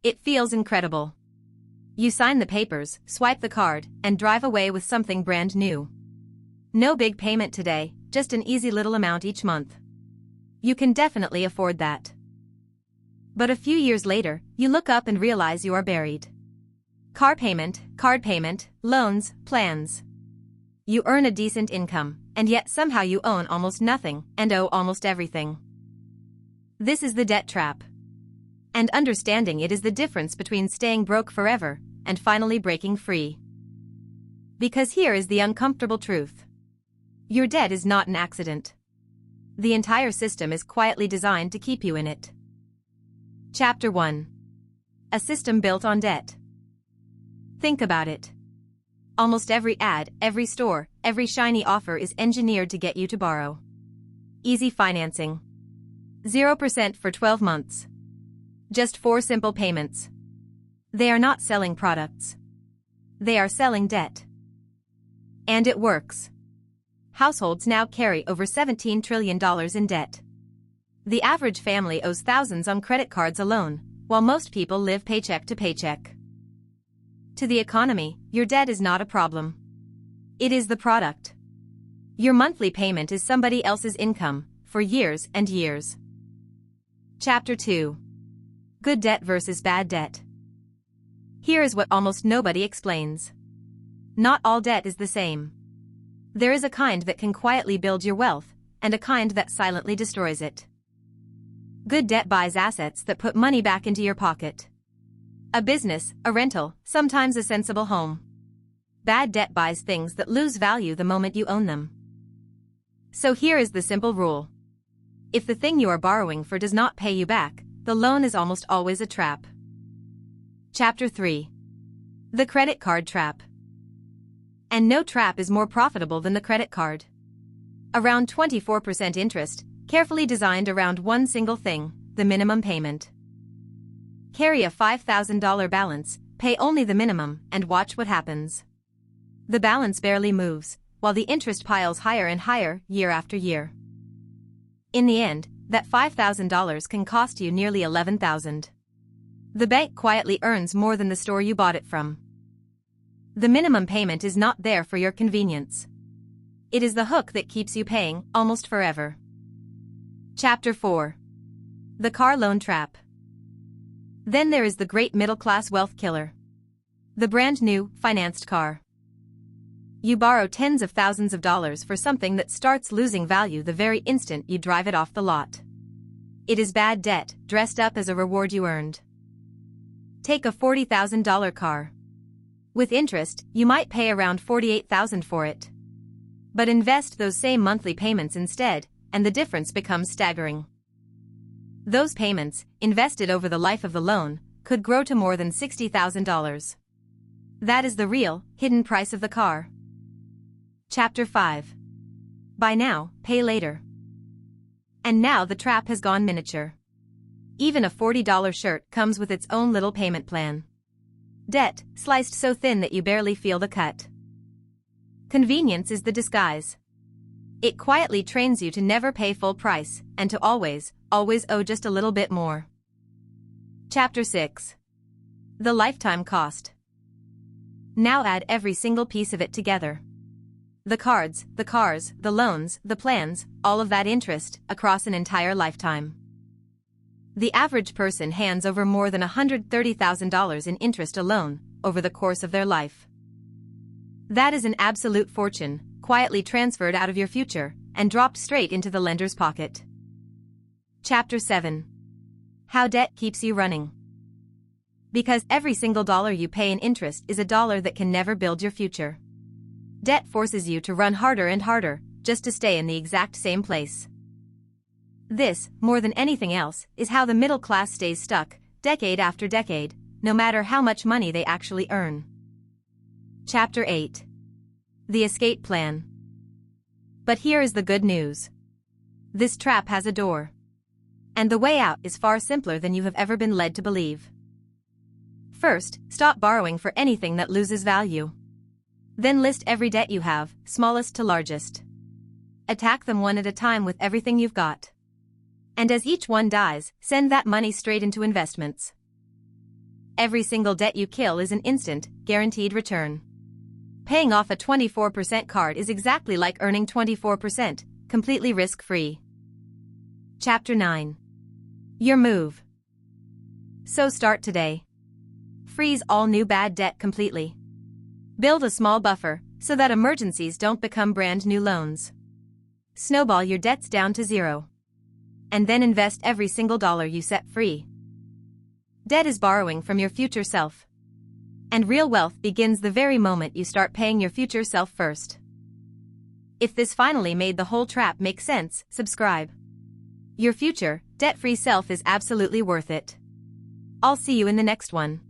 It feels incredible. You sign the papers, swipe the card, and drive away with something brand new. No big payment today, just an easy little amount each month. You can definitely afford that. But a few years later, you look up and realize you are buried. Car payment, card payment, loans, plans. You earn a decent income, and yet somehow you own almost nothing and owe almost everything. This is the debt trap. And understanding it is the difference between staying broke forever and finally breaking free. Because here is the uncomfortable truth. Your debt is not an accident. The entire system is quietly designed to keep you in it. Chapter 1. A system built on debt. Think about it. Almost every ad, every store, every shiny offer is engineered to get you to borrow. Easy financing. 0% for 12 months. Just 4 simple payments. They are not selling products. They are selling debt. And it works. Households now carry over $17 trillion in debt. The average family owes thousands on credit cards alone, while most people live paycheck to paycheck. To the economy, your debt is not a problem. It is the product. Your monthly payment is somebody else's income, for years and years. Chapter 2. Good debt versus bad debt. Here is what almost nobody explains. Not all debt is the same. There is a kind that can quietly build your wealth, and a kind that silently destroys it. Good debt buys assets that put money back into your pocket. A business, a rental, sometimes a sensible home. Bad debt buys things that lose value the moment you own them. So here is the simple rule. If the thing you are borrowing for does not pay you back, the loan is almost always a trap. Chapter 3. The credit card trap. And no trap is more profitable than the credit card. Around 24% interest, carefully designed around one single thing, the minimum payment. Carry a $5,000 balance, pay only the minimum, and watch what happens. The balance barely moves, while the interest piles higher and higher, year after year. In the end, that $5,000 can cost you nearly $11,000. The bank quietly earns more than the store you bought it from. The minimum payment is not there for your convenience. It is the hook that keeps you paying, almost forever. Chapter 4. The car loan trap. Then there is the great middle-class wealth killer. The brand new, financed car. You borrow tens of thousands of dollars for something that starts losing value the very instant you drive it off the lot. It is bad debt, dressed up as a reward you earned. Take a $40,000 car. With interest, you might pay around $48,000 for it. But invest those same monthly payments instead, and the difference becomes staggering. Those payments, invested over the life of the loan, could grow to more than $60,000. That is the real, hidden price of the car. Chapter 5. Buy now, pay later. And now the trap has gone miniature. Even a $40 shirt comes with its own little payment plan. Debt, sliced so thin that you barely feel the cut. Convenience is the disguise. It quietly trains you to never pay full price, and to always, always owe just a little bit more. Chapter 6. The lifetime cost. Now add every single piece of it together. The cards, the cars, the loans, the plans, all of that interest, across an entire lifetime. The average person hands over more than $130,000 in interest alone, over the course of their life. That is an absolute fortune, quietly transferred out of your future, and dropped straight into the lender's pocket. Chapter 7. How debt keeps you running. Because every single dollar you pay in interest is a dollar that can never build your future. Debt forces you to run harder and harder, just to stay in the exact same place. This, more than anything else, is how the middle class stays stuck, decade after decade, no matter how much money they actually earn. Chapter 8. The escape plan. But here is the good news. This trap has a door. And the way out is far simpler than you have ever been led to believe. First, stop borrowing for anything that loses value. Then list every debt you have, smallest to largest. Attack them one at a time with everything you've got. And as each one dies, send that money straight into investments. Every single debt you kill is an instant, guaranteed return. Paying off a 24% card is exactly like earning 24%, completely risk-free. Chapter 9. Your move. So start today. Freeze all new bad debt completely. Build a small buffer so that emergencies don't become brand new loans. Snowball your debts down to zero. And then invest every single dollar you set free. Debt is borrowing from your future self. And real wealth begins the very moment you start paying your future self first. If this finally made the whole trap make sense, subscribe. Your future, debt-free self is absolutely worth it. I'll see you in the next one.